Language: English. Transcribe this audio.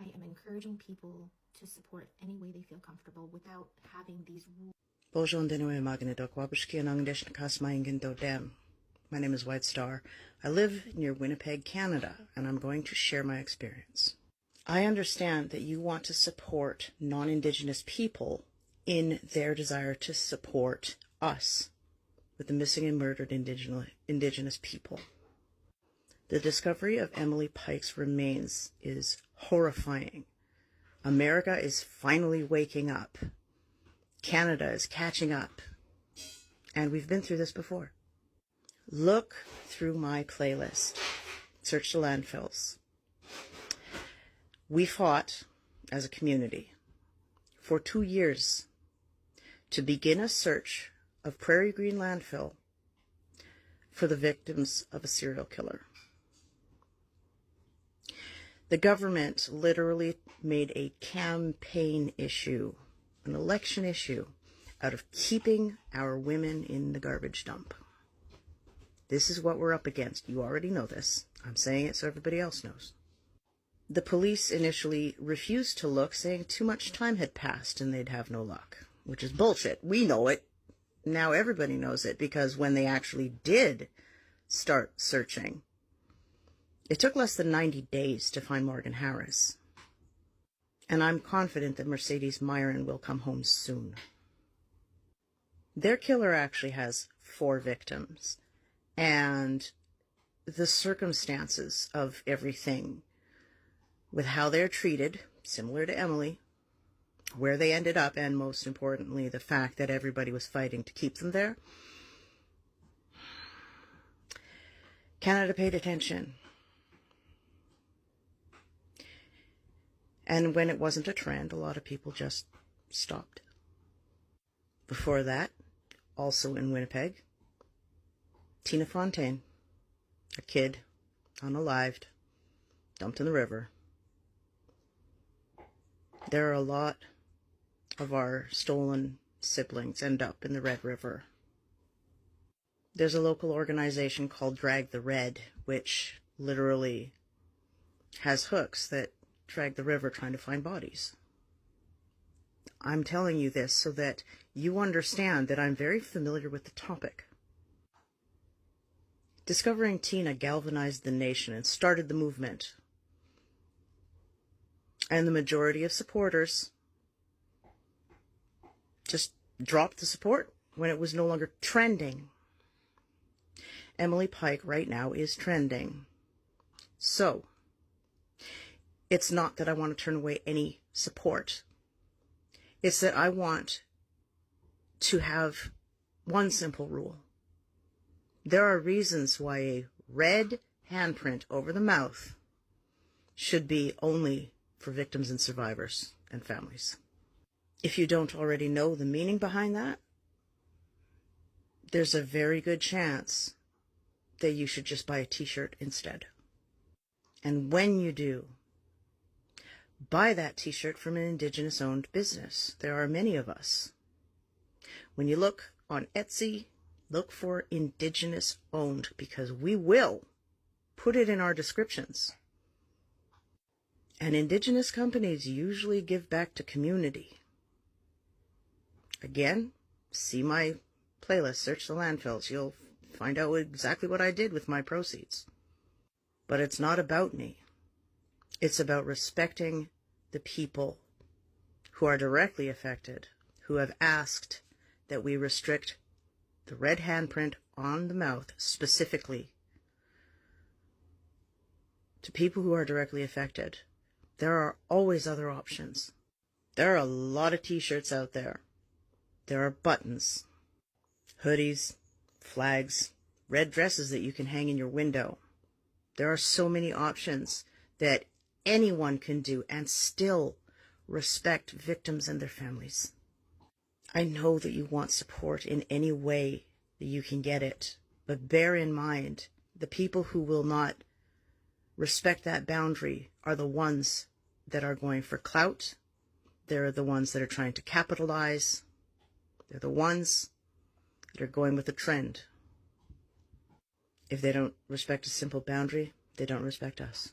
I am encouraging people to support any way they feel comfortable without having these rules. My name is White Star. I live near Winnipeg, Canada, and I'm going to share my experience. I understand that you want to support non-Indigenous people in their desire to support us with the missing and murdered Indigenous people. The discovery of Emily Pike's remains is horrifying. America is finally waking up. Canada is catching up. And we've been through this before. Look through my playlist. Search the landfills. We fought as a community for 2 years to begin a search of Prairie Green landfill for the victims of a serial killer. The government literally made a campaign issue, an election issue, out of keeping our women in the garbage dump. This is what we're up against. You already know this. I'm saying it so everybody else knows. The police initially refused to look, saying too much time had passed and they'd have no luck, which is bullshit. We know it. Now everybody knows it, because when they actually did start searching, it took less than 90 days to find Morgan Harris. And I'm confident that Mercedes Myron will come home soon. Their killer actually has 4 victims. And the circumstances of everything, with how they're treated, similar to Emily, where they ended up, and most importantly, the fact that everybody was fighting to keep them there. Canada paid attention. And when it wasn't a trend, a lot of people just stopped. Before that, also in Winnipeg, Tina Fontaine, a kid, unalived, dumped in the river. There are a lot of our stolen siblings end up in the Red River. There's a local organization called Drag the Red, which literally has hooks that drag the river trying to find bodies. I'm telling you this so that you understand that I'm very familiar with the topic. Discovering Tina galvanized the nation and started the movement. And the majority of supporters just dropped the support when it was no longer trending. Emily Pike right now is trending. So, it's not that I want to turn away any support. It's that I want to have one simple rule. There are reasons why a red handprint over the mouth should be only for victims and survivors and families. If you don't already know the meaning behind that, there's a very good chance that you should just buy a t-shirt instead. And when you do, buy that t-shirt from an Indigenous-owned business. There are many of us. When you look on Etsy, look for Indigenous-owned, because we will put it in our descriptions. And Indigenous companies usually give back to community. Again, see my playlist, Search the Landfills. You'll find out exactly what I did with my proceeds. But it's not about me. It's about respecting the people who are directly affected, who have asked that we restrict the red handprint on the mouth specifically to people who are directly affected. There are always other options. There are a lot of t-shirts out there. There are buttons, hoodies, flags, red dresses that you can hang in your window. There are so many options that anyone can do and still respect victims and their families. I know that you want support in any way that you can get it, but bear in mind, the people who will not respect that boundary are the ones that are going for clout. They're the ones that are trying to capitalize. They're the ones that are going with the trend. If they don't respect a simple boundary, they don't respect us.